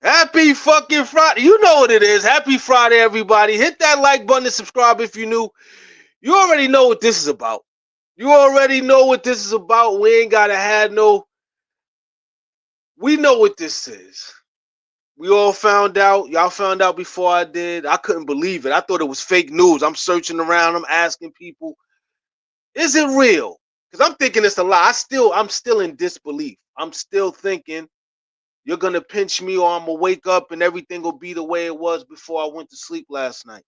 Happy fucking Friday. You know what it is. Happy Friday, everybody. Hit that like button and subscribe if you're new. You already know what this is about. You already know what this is about. We ain't gotta have no. We know what this is. We all found out. Y'all found out before I did. I couldn't believe it. I thought it was fake news. I'm searching around. I'm asking people, is it real? Because I'm thinking it's a lie. I'm still in disbelief. I'm still thinking you're gonna pinch me or I'm gonna wake up and everything will be the way it was before I went to sleep last night.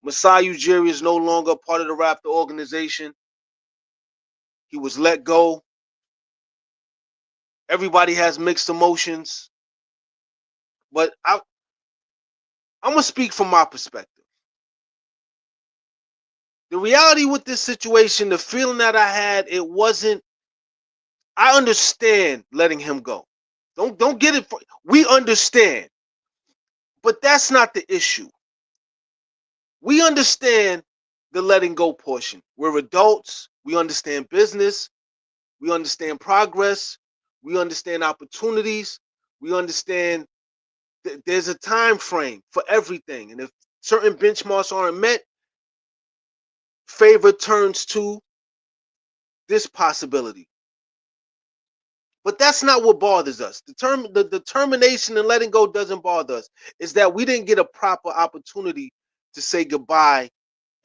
Masai Ujiri is no longer part of the Raptor organization. He was let go. Everybody has mixed emotions, but I'm gonna speak from my perspective. The reality with this situation, the feeling that I had, it wasn't. I understand letting him go. Don't get it. We understand, but that's not the issue. We understand the letting go portion. We're adults. We understand business. We understand progress. We understand opportunities. We understand there's a time frame for everything. And if certain benchmarks aren't met, favor turns to this possibility. But that's not what bothers us. The determination and letting go doesn't bother us. It's that we didn't get a proper opportunity to say goodbye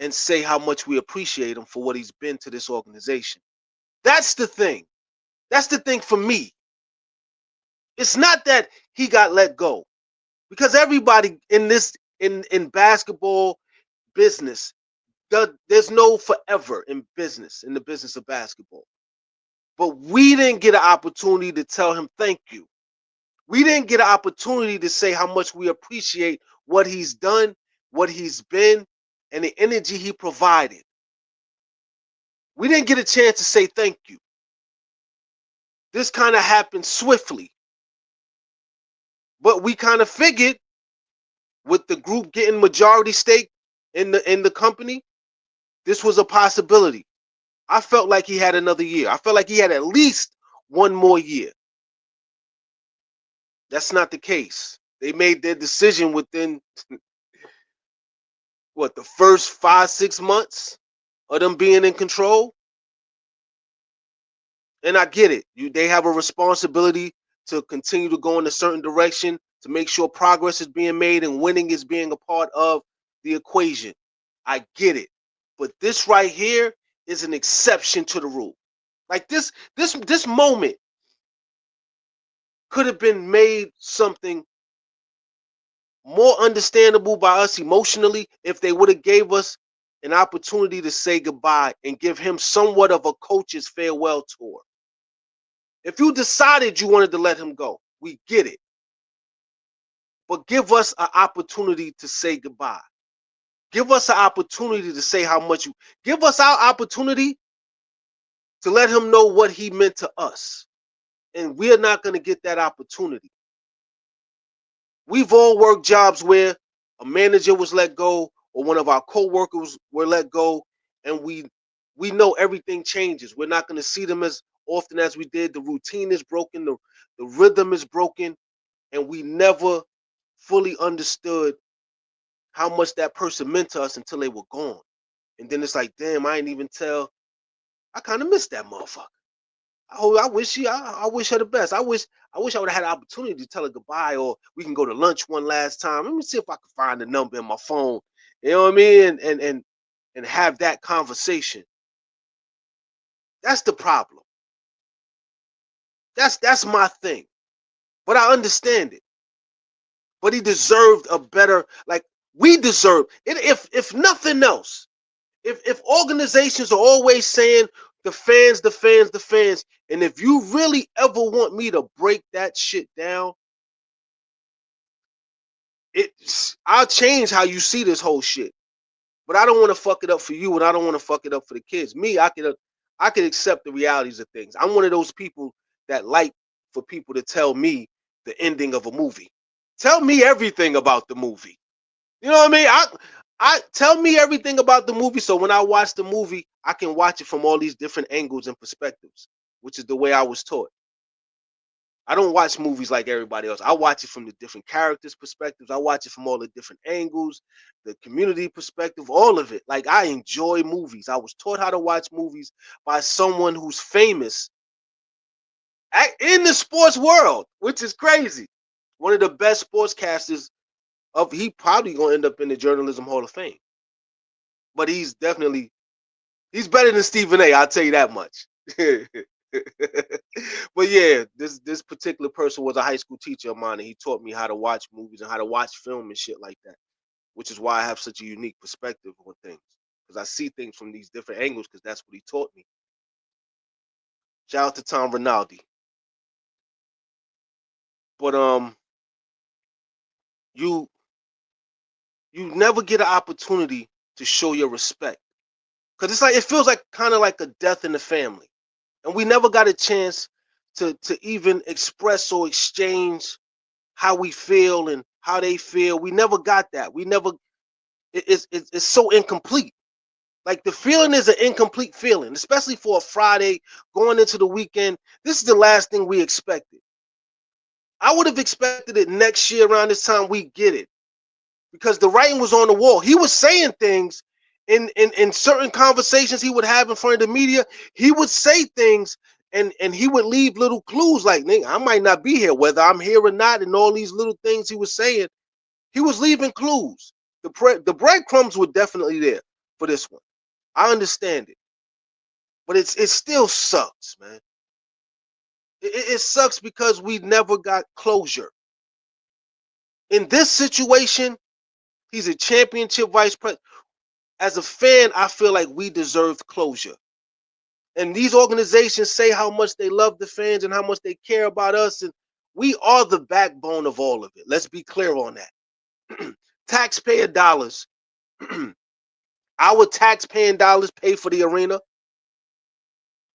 and say how much we appreciate him for what he's been to this organization. That's the thing. That's the thing for me. It's not that he got let go, because everybody in this in basketball business, there's no forever in business, in the business of basketball. But we didn't get an opportunity to tell him thank you. We didn't get an opportunity to say how much we appreciate what he's done, what he's been, and the energy he provided. We didn't get a chance to say thank you. This kind of happened swiftly. But we kind of figured with the group getting majority stake in the company, this was a possibility. I felt like he had another year. I felt like he had at least one more year. That's not the case. They made their decision within what, the first 5-6 months of them being in control. And I get it. They have a responsibility to continue to go in a certain direction, to make sure progress is being made and winning is being a part of the equation. I get it. But this right here is an exception to the rule. Like this moment could have been made something more understandable by us emotionally if they would have gave us an opportunity to say goodbye and give him somewhat of a coach's farewell tour. If you decided you wanted to let him go, we get it. But give us an opportunity to say goodbye. Give us an opportunity to say how much you give us our opportunity to let him know what he meant to us. And we're not going to get that opportunity. We've all worked jobs where a manager was let go or one of our co-workers were let go, and we know everything changes. We're not going to see them as often as we did. The routine is broken, the rhythm is broken, and we never fully understood how much that person meant to us until they were gone. And then it's like, damn, I ain't even tell. I kind of miss that motherfucker. I wish I wish her the best. I wish I would have had an opportunity to tell her goodbye, or we can go to lunch one last time. Let me see if I can find the number in my phone. You know what I mean? And have that conversation. That's the problem. That's my thing. But I understand it. But he deserved a better, like we deserve it. If nothing else, if organizations are always saying the fans, the fans, the fans, and if you really ever want me to break that shit down, I'll change how you see this whole shit. But I don't want to fuck it up for you, and I don't want to fuck it up for the kids. Me, I could accept the realities of things. I'm one of those people that like for people to tell me the ending of a movie. Tell me everything about the movie. You know what I mean? I tell me everything about the movie, so when I watch the movie, I can watch it from all these different angles and perspectives, which is the way I was taught. I don't watch movies like everybody else. I watch it from the different characters' perspectives. I watch it from all the different angles, the community perspective, all of it. Like, I enjoy movies. I was taught how to watch movies by someone who's famous in the sports world, which is crazy. One of the best sportscasters he probably gonna end up in the Journalism Hall of Fame. But he's better than Stephen A. I'll tell you that much. But yeah, this particular person was a high school teacher of mine, and he taught me how to watch movies and how to watch film and shit like that, which is why I have such a unique perspective on things, because I see things from these different angles, because that's what he taught me. Shout out to Tom Rinaldi. But you never get an opportunity to show your respect, because it's like, it feels like kind of like a death in the family, and we never got a chance to even express or exchange how we feel and how they feel. We never got that. We never. It's so incomplete. Like, the feeling is an incomplete feeling, especially for a Friday going into the weekend. This is the last thing we expected. I would have expected it next year around this time we get it, because the writing was on the wall. He was saying things in certain conversations he would have in front of the media. He would say things, and he would leave little clues like, nigga, I might not be here, whether I'm here or not, and all these little things he was saying. He was leaving clues. The breadcrumbs were definitely there for this one. I understand it, but it still sucks, man. It sucks because we never got closure. In this situation, he's a championship vice president. As a fan, I feel like we deserved closure. And these organizations say how much they love the fans and how much they care about us, and we are the backbone of all of it. Let's be clear on that. Taxpayer dollars. Our taxpaying dollars pay for the arena.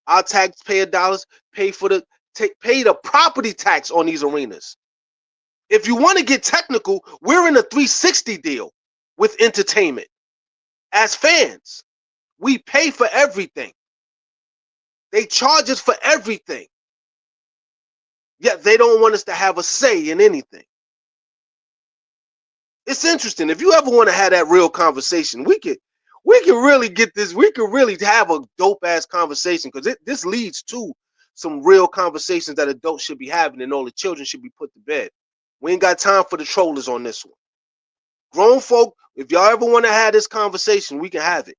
Our taxpayer dollars pay the property tax on these arenas. If you want to get technical, we're in a 360 deal with entertainment. As fans, we pay for everything. They charge us for everything. Yet they don't want us to have a say in anything. It's interesting. If you ever want to have that real conversation, we can really get this. We can really have a dope ass conversation, because this leads to some real conversations that adults should be having, and all the children should be put to bed. We ain't got time for the trollers on this one. Grown folk, if y'all ever want to have this conversation, we can have it.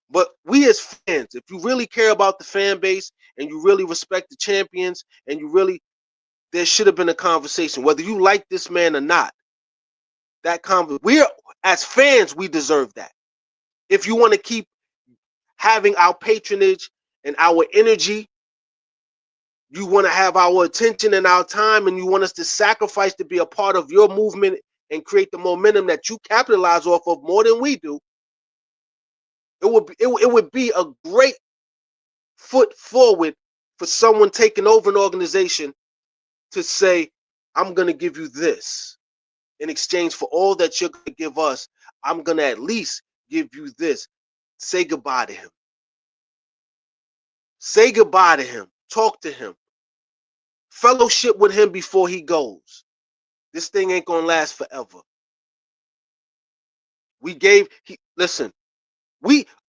But we as fans, if you really care about the fan base and you really respect the champions, and there should have been a conversation, whether you like this man or not. We're, as fans, we deserve that. If you want to keep having our patronage and our energy, you want to have our attention and our time, and you want us to sacrifice to be a part of your movement and create the momentum that you capitalize off of more than we do, it would be a great foot forward for someone taking over an organization to say, I'm going to give you this in exchange for all that you're going to give us. I'm going to at least give you this. Say goodbye to him. Say goodbye to him. Talk to him. Fellowship with him before he goes. This thing ain't going to last forever.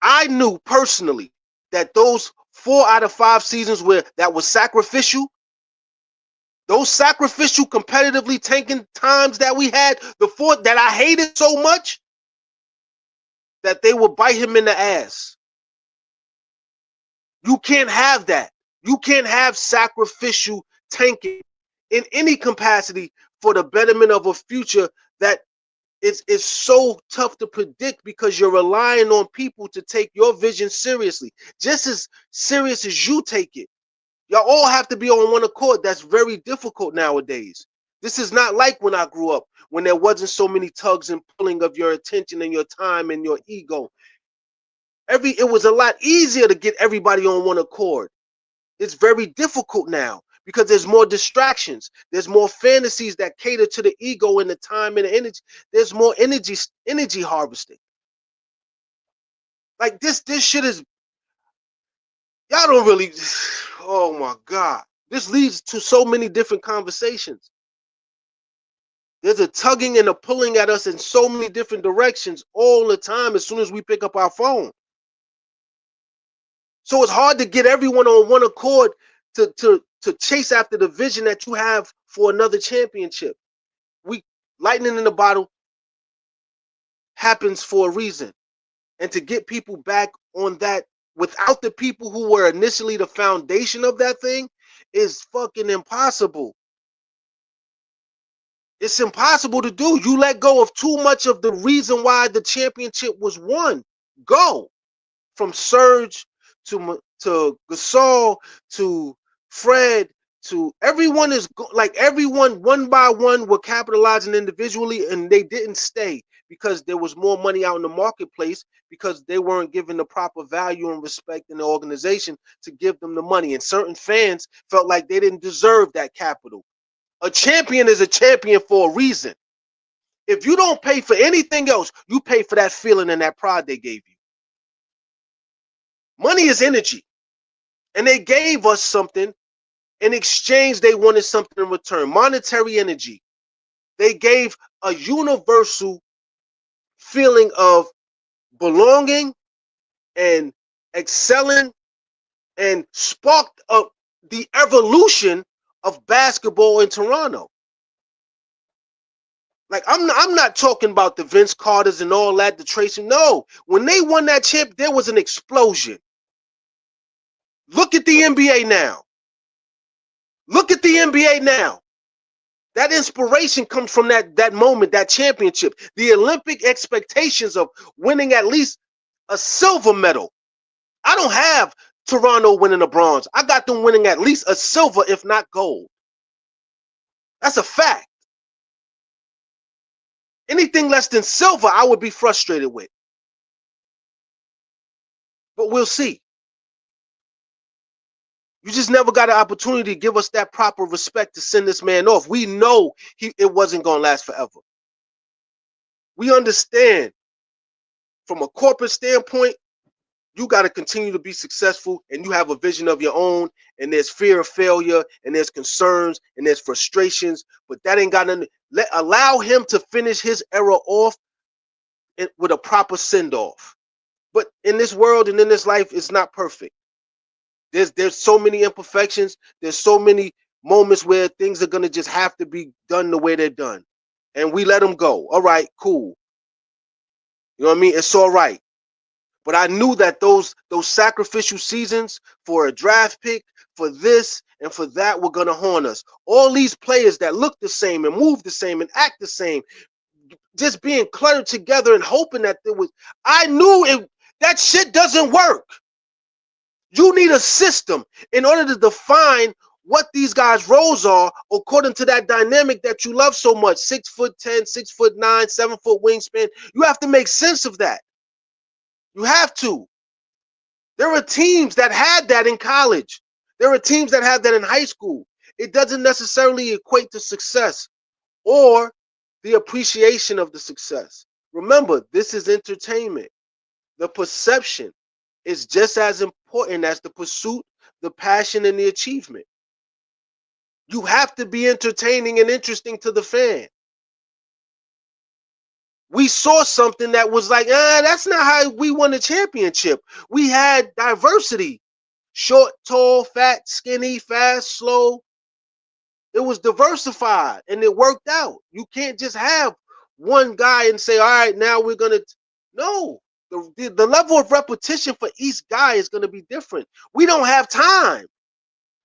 I knew personally that those 4 out of 5 seasons that was sacrificial, those sacrificial, competitively tanking times that we had, the 4 that I hated so much, that they would bite him in the ass. You can't have that. You can't have sacrificial tanking in any capacity for the betterment of a future that it's so tough to predict, because you're relying on people to take your vision seriously, just as serious as you take it. Y'all all have to be on one accord. That's very difficult nowadays. This is not like when I grew up, when there wasn't so many tugs and pulling of your attention and your time and your ego. It was a lot easier to get everybody on one accord. It's very difficult now, because there's more distractions. There's more fantasies that cater to the ego and the time and the energy. There's more energy harvesting. Like, this shit is, y'all don't really, oh my God. This leads to so many different conversations. There's a tugging and a pulling at us in so many different directions all the time as soon as we pick up our phone. So it's hard to get everyone on one accord to chase after the vision that you have for another championship. Lightning in the bottle happens for a reason. And to get people back on that without the people who were initially the foundation of that thing is fucking impossible. It's impossible to do. You let go of too much of the reason why the championship was won. Go. From Serge to Gasol to Fred to everyone is like everyone one by one were capitalizing individually, and they didn't stay because there was more money out in the marketplace because they weren't given the proper value and respect in the organization to give them the money, and certain fans felt like they didn't deserve that capital. A champion is a champion for a reason. If you don't pay for anything else, you pay for that feeling and that pride they gave you. Money is energy. And they gave us something. In exchange, they wanted something in return. Monetary energy. They gave a universal feeling of belonging and excelling and sparked up the evolution of basketball in Toronto. Like, I'm not talking about the Vince Carters and all that, the Tracy. No, when they won that chip, there was an explosion. Look at the NBA now. Look at the NBA now. That inspiration comes from that moment, that championship. The Olympic expectations of winning at least a silver medal. I don't have Toronto winning a bronze. I got them winning at least a silver, if not gold. That's a fact. Anything less than silver, I would be frustrated with. But we'll see. You just never got an opportunity to give us that proper respect to send this man off. We know it wasn't going to last forever. We understand from a corporate standpoint, you got to continue to be successful, and you have a vision of your own, and there's fear of failure, and there's concerns, and there's frustrations, but that ain't got nothing. Allow him to finish his era off with a proper send-off. But in this world and in this life, it's not perfect. There's so many imperfections. There's so many moments where things are going to just have to be done the way they're done. And we let them go. All right, cool. You know what I mean? It's all right. But I knew that those sacrificial seasons for a draft pick, for this and for that, were going to haunt us. All these players that look the same and move the same and act the same, just being cluttered together and hoping that there was, I knew that shit doesn't work. You need a system in order to define what these guys' roles are according to that dynamic that you love so much. 6'10", 6'9", 7 foot wingspan. You have to make sense of that. You have to. There are teams that had that in college. There are teams that have that in high school. It doesn't necessarily equate to success or the appreciation of the success. Remember, this is entertainment. The perception is just as important as the pursuit, the passion, and the achievement. You have to be entertaining and interesting to the fan. We saw something that was like, that's not how we won the championship. We had diversity. Short, tall, fat, skinny, fast, slow. It was diversified and it worked out. You can't just have one guy and say, all right, now we're going to. No, the level of repetition for each guy is going to be different. We don't have time.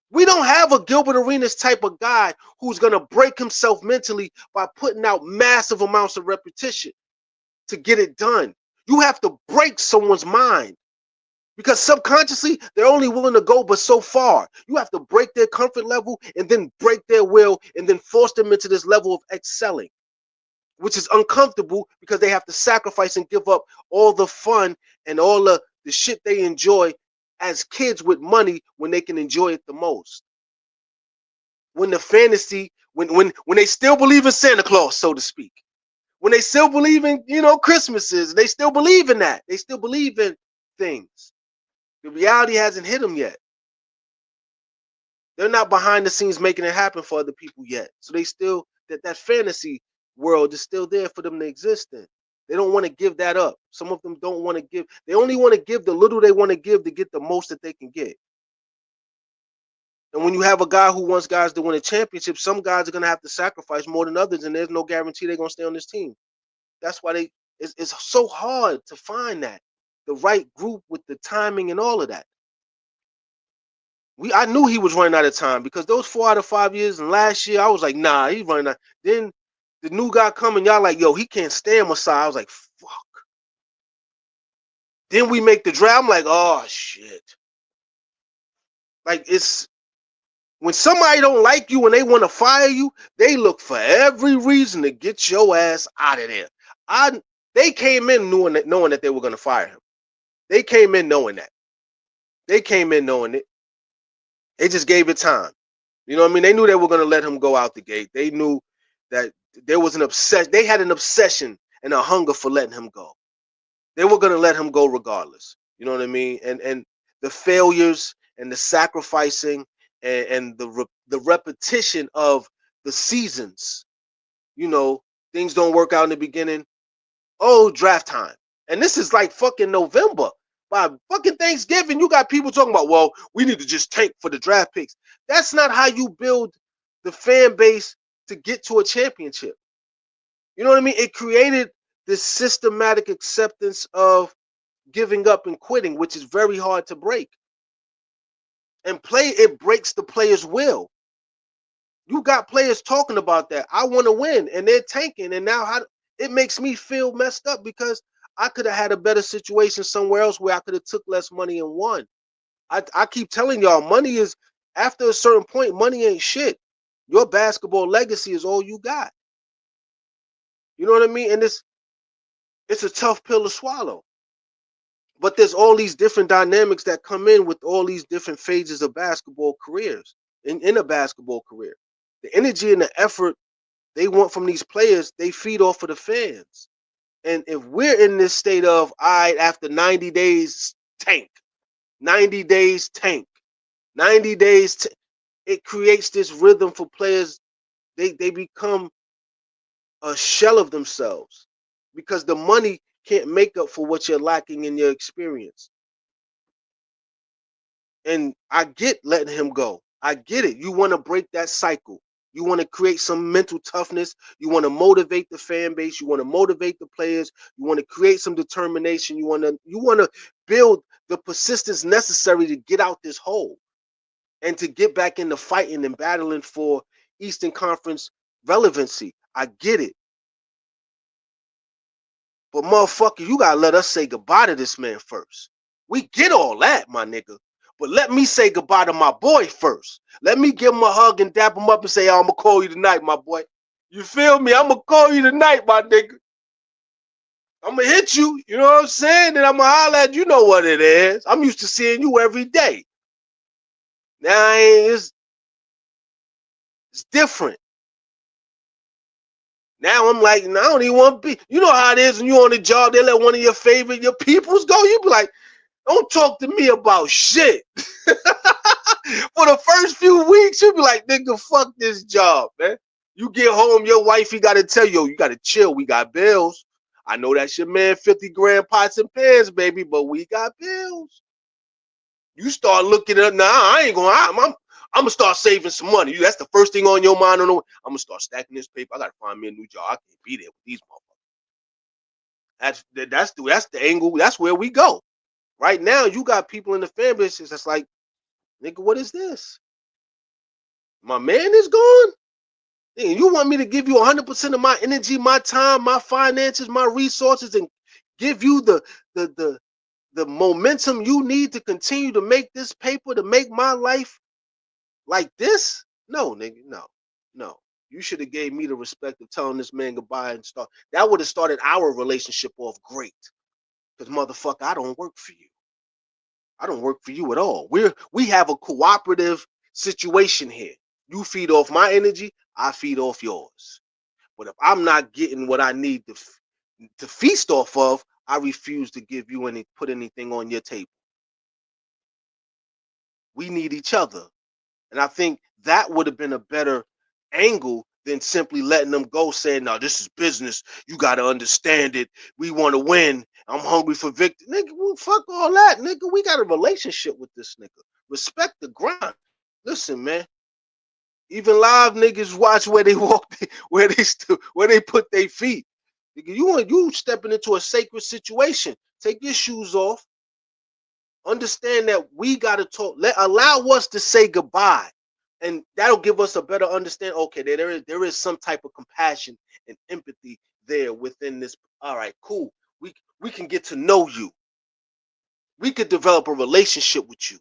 We don't have a Gilbert Arenas type of guy who's going to break himself mentally by putting out massive amounts of repetition to get it done. You have to break someone's mind because subconsciously they're only willing to go but so far. You have to break their comfort level and then break their will and then force them into this level of excelling, which is uncomfortable because they have to sacrifice and give up all the fun and all the shit they enjoy as kids with money when they can enjoy it the most. When the fantasy, when they still believe in Santa Claus, so to speak. When they still believe in, Christmases, they still believe in that. They still believe in things. The reality hasn't hit them yet. They're not behind the scenes making it happen for other people yet. So they still that fantasy world is still there for them to exist in. They don't want to give that up. Some of them don't want to give. They only want to give the little they want to give to get the most that they can get. And when you have a guy who wants guys to win a championship, some guys are going to have to sacrifice more than others, and there's no guarantee they're going to stay on this team. That's why it's so hard to find the right group with the timing and all of that. I knew he was running out of time because those 4 out of 5 years and last year, I was like, nah, he's running out. Then the new guy coming, y'all like, yo, he can't stand Masai. I was like, fuck. Then we make the draft. I'm like, oh shit. Like it's when somebody don't like you and they want to fire you, they look for every reason to get your ass out of there. They came in knowing that they were gonna fire him. They came in knowing that. They came in knowing it. They just gave it time. You know what I mean? They knew they were going to let him go out the gate. They knew that there was an obsession. They had an obsession and a hunger for letting him go. They were going to let him go regardless. You know what I mean? And the failures and the sacrificing and the repetition of the seasons. You know, things don't work out in the beginning. Oh, draft time. And this is like fucking November. By fucking Thanksgiving, you got people talking about, well, we need to just tank for the draft picks. That's not how you build the fan base to get to a championship. You know what I mean? It created this systematic acceptance of giving up and quitting, which is very hard to break. And it breaks the player's will. You got players talking about that. I want to win, and they're tanking. And now it makes me feel messed up because I could have had a better situation somewhere else where I could have took less money and won. I keep telling y'all, money is, after a certain point, money ain't shit. Your basketball legacy is all you got. You know what I mean? And it's a tough pill to swallow. But there's all these different dynamics that come in with all these different phases of basketball careers, in a basketball career. The energy and the effort they want from these players, they feed off of the fans. And if we're in this state of, all right, after 90 days, tank, 90 days, tank, 90 days, it creates this rhythm for players. They become a shell of themselves because the money can't make up for what you're lacking in your experience. And I get letting him go. I get it. You want to break that cycle. You want to create some mental toughness. You want to motivate the fan base. You want to motivate the players. You want to create some determination. You want to build the persistence necessary to get out this hole and to get back into fighting and battling for Eastern Conference relevancy. I get it. But motherfucker, you gotta let us say goodbye to this man first. We get all that, my nigga. But let me say goodbye to my boy first. Let me give him a hug and dap him up and say, oh, I'm gonna call you tonight, my boy. You feel me? I'm gonna call you tonight, my nigga. I'm gonna hit you, you know what I'm saying? And I'm gonna holler at you, know what it is. I'm used to seeing you every day. Now it's different. Now I'm like, I don't even want to be. You know how it is when you on the job, they let one of your peoples go. You be like, don't talk to me about shit. For the first few weeks, you be like, nigga, fuck this job, man. You get home, your wifey got to tell you, you got to chill. We got bills. I know that's your man, 50 grand pots and pans, baby, but we got bills. You start looking at, nah, I ain't going to, I'm going to start saving some money. That's the first thing on your mind. I'm going to start stacking this paper. I got to find me a new job. I can't be there with these motherfuckers. That's the angle. That's where we go. Right now, you got people in the fan base that's like, nigga, what is this? My man is gone? You want me to give you 100% of my energy, my time, my finances, my resources, and give you the momentum you need to continue to make this paper, to make my life like this? No, nigga, no. You should have gave me the respect of telling this man goodbye and start. That would have started our relationship off great. Because motherfucker, I don't work for you. I don't work for you at all. We have a cooperative situation here. You feed off my energy, I feed off yours. But if I'm not getting what I need to feast off of, I refuse to give you put anything on your table. We need each other. And I think that would have been a better angle than simply letting them go, saying, "No, this is business. You got to understand it. We want to win. I'm hungry for victory." Nigga, well, fuck all that, nigga. We got a relationship with this nigga. Respect the grind. Listen, man. Even live niggas watch where they walk, where they put their feet. Nigga, you stepping into a sacred situation. Take your shoes off. Understand that we gotta talk. Allow us to say goodbye, and that'll give us a better understanding. Okay, there is some type of compassion and empathy there within this. All right, cool. We can get to know you. We could develop a relationship with you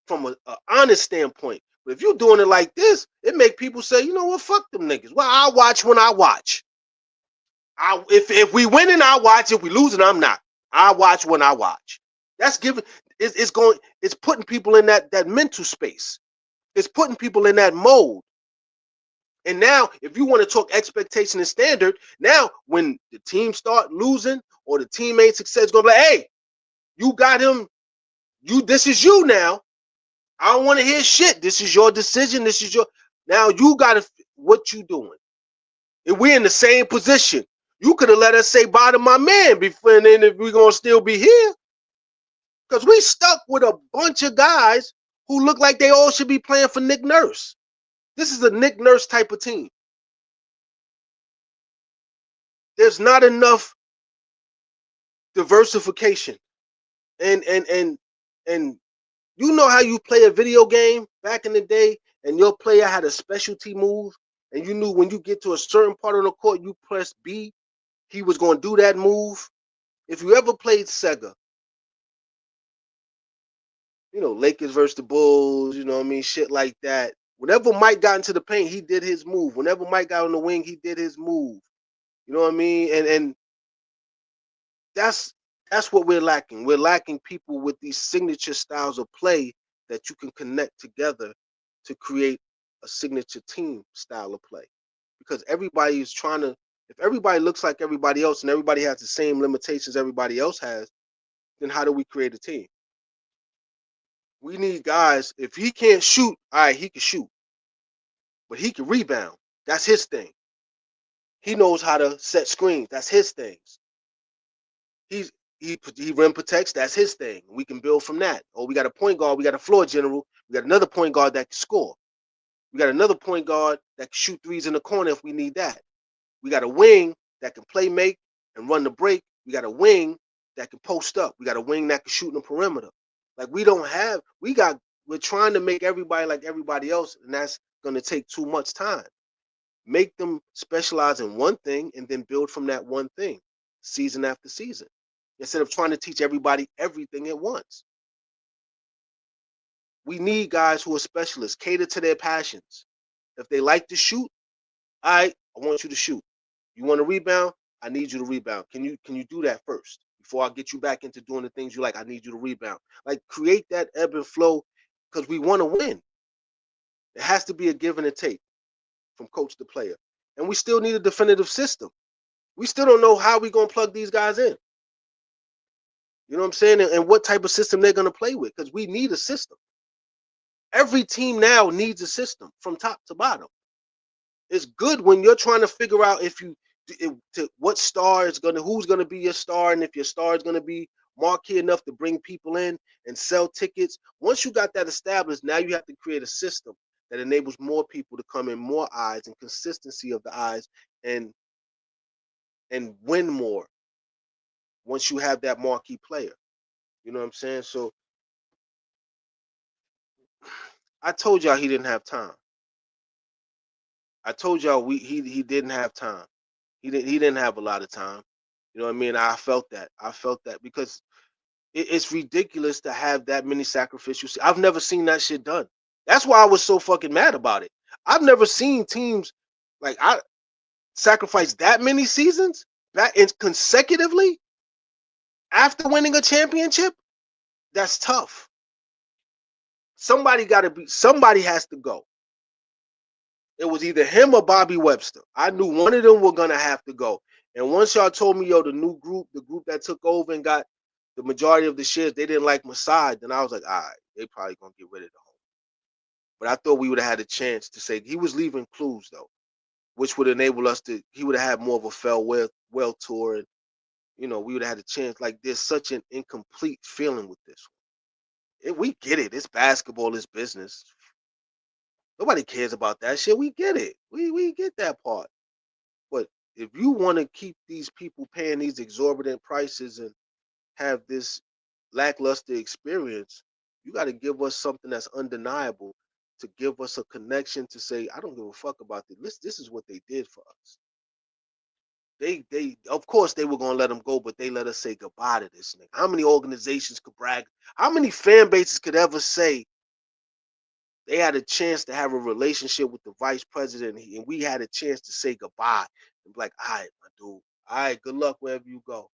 from a honest standpoint. But if you're doing it like this, it make people say, you know what, fuck them niggas. Well, I watch when I watch. If we winning, I watch. If we losing, I'm not. I watch when I watch. That's giving. It's putting people in that mental space. It's putting people in that mode. And now, if you want to talk expectation and standard, now when the team start losing or the team ain't success, gonna be like, hey, you got him. This is you now. I don't want to hear shit. This is your decision. This is your. Now you got to. What you doing? If we're in the same position, you could have let us say bye to my man before, and then if we're gonna still be here, because we stuck with a bunch of guys who look like they all should be playing for Nick Nurse. This is a Nick Nurse type of team. There's not enough diversification, and you know how you play a video game back in the day, and your player had a specialty move, and you knew when you get to a certain part of the court, you press B, he was going to do that move. If you ever played Sega, Lakers versus the Bulls, you know what I mean, shit like that. Whenever Mike got into the paint, he did his move. Whenever Mike got on the wing, he did his move. You know what I mean? And that's what we're lacking. We're lacking people with these signature styles of play that you can connect together to create a signature team style of play. Because everybody is trying to, if everybody looks like everybody else and everybody has the same limitations everybody else has, then how do we create a team? We need guys, if he can't shoot, all right, he can shoot. But he can rebound. That's his thing. He knows how to set screens. That's his things. He rim protects. That's his thing. We can build from that. Or we got a point guard. We got a floor general. We got another point guard that can score. We got another point guard that can shoot threes in the corner if we need that. We got a wing that can play make and run the break. We got a wing that can post up. We got a wing that can shoot in the perimeter. Like we're trying to make everybody like everybody else, and that's going to take too much time. Make them specialize in one thing and then build from that one thing, season after season, instead of trying to teach everybody everything at once. We need guys who are specialists, cater to their passions. If they like to shoot, all right, I want you to shoot. You want to rebound? I need you to rebound. Can you do that first before I get you back into doing the things you like? I need you to rebound. Like create that ebb and flow because we want to win. It has to be a give and a take from coach to player. And we still need a definitive system. We still don't know how we're going to plug these guys in. You know what I'm saying? And what type of system they're going to play with, because we need a system. Every team now needs a system from top to bottom. It's good when you're trying to figure out what star is who's going to be your star, and if your star is going to be marquee enough to bring people in and sell tickets. Once you got that established, now you have to create a system that enables more people to come in, more eyes, and consistency of the eyes, and win more once you have that marquee player. You know what I'm saying? So I told y'all he didn't have time. I told y'all he didn't have time. He didn't have a lot of time. You know what I mean? I felt that because it's ridiculous to have that many sacrificial. I've never seen that shit done. That's why I was so fucking mad about it. I've never seen teams like I sacrifice that many seasons back in consecutively after winning a championship. That's tough. Somebody has to go. It was either him or Bobby Webster. I knew one of them were gonna have to go. And once y'all told me, the group that took over and got the majority of the shares, they didn't like Masai, then I was like, all right, they probably gonna get rid of the home. But I thought we would have had a chance to say he was leaving clues though, which would enable us to. He would have had more of a farewell tour, and we would have had a chance. Like there's such an incomplete feeling with this one. We get it. It's basketball. It's business. Nobody cares about that shit. We get it. We get that part. But if you want to keep these people paying these exorbitant prices and have this lackluster experience, you got to give us something that's undeniable to give us a connection to say, I don't give a fuck about this. This is what they did for us. They of course they were gonna let him go, but they let us say goodbye to this nigga. How many organizations could brag? How many fan bases could ever say they had a chance to have a relationship with the vice president, and we had a chance to say goodbye and be like, all right, my dude, all right, good luck wherever you go.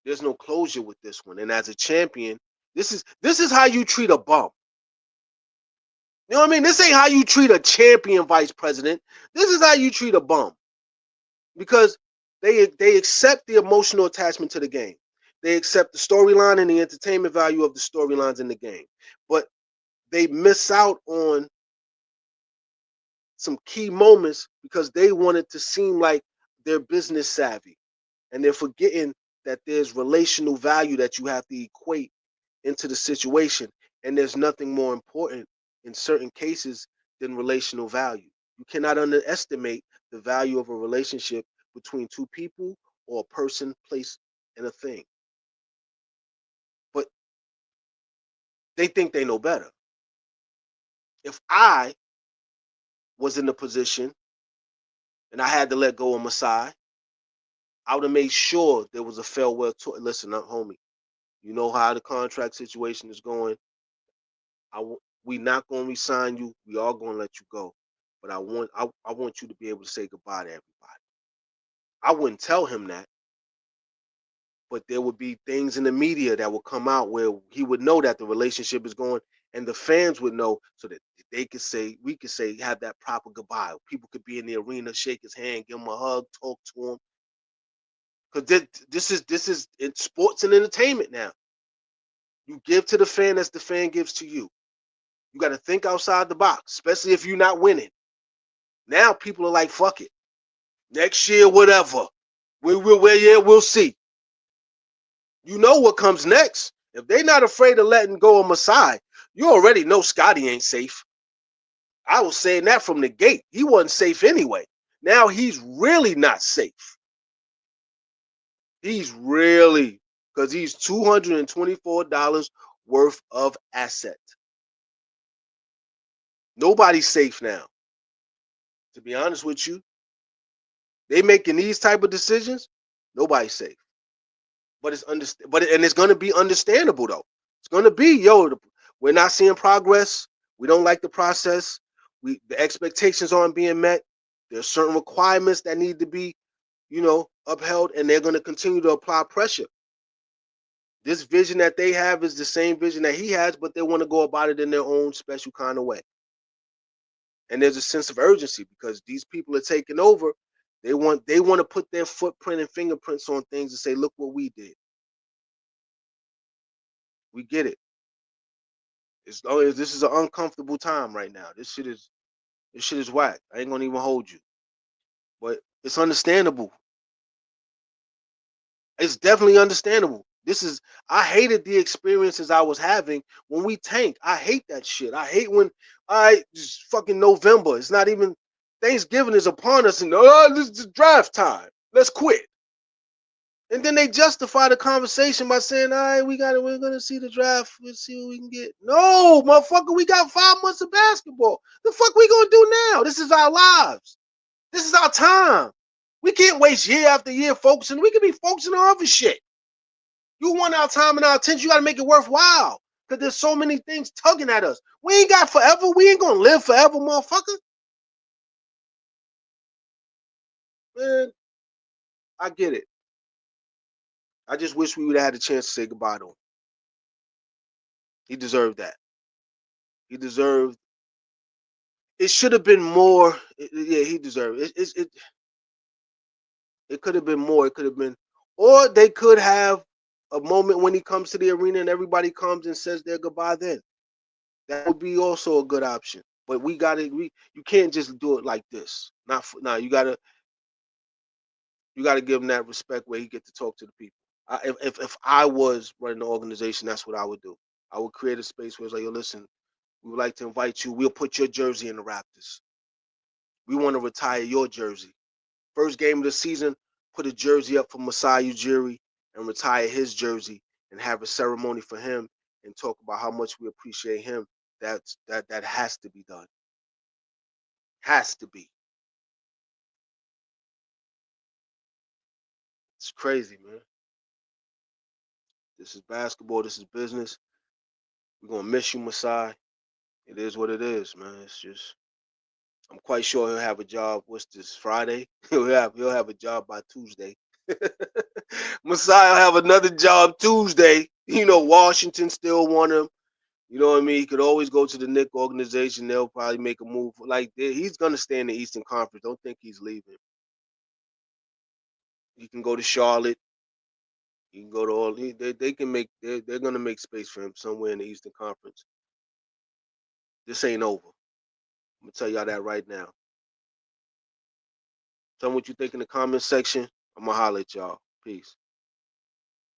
There's no closure with this one. And as a champion, this is how you treat a bum. You know what I mean? This ain't how you treat a champion vice president. This is how you treat a bum. Because they accept the emotional attachment to the game. They accept the storyline and the entertainment value of the storylines in the game. But they miss out on some key moments because they want it to seem like they're business savvy. And they're forgetting that there's relational value that you have to equate into the situation. And there's nothing more important in certain cases than relational value. You cannot underestimate the value of a relationship between two people or a person, place, and a thing. But they think they know better. If I was in the position and I had to let go of Masai, I would have made sure there was a farewell tour. Listen up, homie. You know how the contract situation is going. We not going to resign you. We are going to let you go. But I want you to be able to say goodbye to everybody. I wouldn't tell him that, but there would be things in the media that would come out where he would know that the relationship is going, and the fans would know, so that we could say, have that proper goodbye. People could be in the arena, shake his hand, give him a hug, talk to him. Because this is in sports and entertainment now. You give to the fan as the fan gives to you. You got to think outside the box, especially if you're not winning. Now people are like, fuck it. Next year, whatever. We'll see. You know what comes next. If they're not afraid of letting go of Masai, you already know Scotty ain't safe. I was saying that from the gate. He wasn't safe anyway. Now he's really not safe. He's really, because he's $224 worth of asset. Nobody's safe now. To be honest with you, they making these type of decisions. Nobody's safe. But it's going to be understandable though. It's going to be, we're not seeing progress. We don't like the process. The expectations aren't being met. There's certain requirements that need to be, upheld, and they're going to continue to apply pressure. This vision that they have is the same vision that he has, but they want to go about it in their own special kind of way. And there's a sense of urgency because these people are taking over. They want to put their footprint and fingerprints on things and say, look what we did. We get it. This is an uncomfortable time right now. This shit is whack. I ain't gonna even hold you. But it's understandable. It's definitely understandable. I hated the experiences I was having when we tanked. I hate that shit. I hate when just fucking November. It's not even Thanksgiving is upon us and this is draft time. Let's quit. And then they justify the conversation by saying, all right, we're gonna see the draft. We'll see what we can get. No, motherfucker, we got 5 months of basketball. The fuck we gonna do now? This is our lives. This is our time. We can't waste year after year focusing. We can be focusing on other shit. You want our time and our attention, you gotta make it worthwhile. Because there's so many things tugging at us. We ain't got forever. We ain't gonna live forever, motherfucker. Man, I get it. I just wish we would have had a chance to say goodbye to him. He deserved that. He deserved. It should have been more. Yeah, he deserved it. It could have been more. It could have been, or they could have a moment when he comes to the arena and everybody comes and says their goodbye. Then That would be also a good option. But you can't just do it like this. Nah, you gotta give him that respect where he get to talk to the people. If I was running the organization, that's what I would do. I would create a space where it's like, yo, listen, we would like to invite you. We'll put your jersey in the Raptors. We want to retire your jersey. First game of the season, put a jersey up for Masai Ujiri and retire his jersey and have a ceremony for him and talk about how much we appreciate him. That has to be done. Has to be. It's crazy, man. This is basketball. This is business. We're gonna miss you, Masai. It is what it is, man. It's just I'm quite sure he'll have a job. What's this, Friday? He'll have a job by Tuesday. Messiah will have another job Tuesday. You know, Washington still want him. You know what I mean? He could always go to the Knick organization. They'll probably make a move. Like he's gonna stay in the Eastern Conference. Don't think he's leaving. He can go to Charlotte. He can go to all. They can make. They're gonna make space for him somewhere in the Eastern Conference. This ain't over. I'm gonna tell y'all that right now. Tell me what you think in the comment section. I'm gonna holler at y'all. Peace.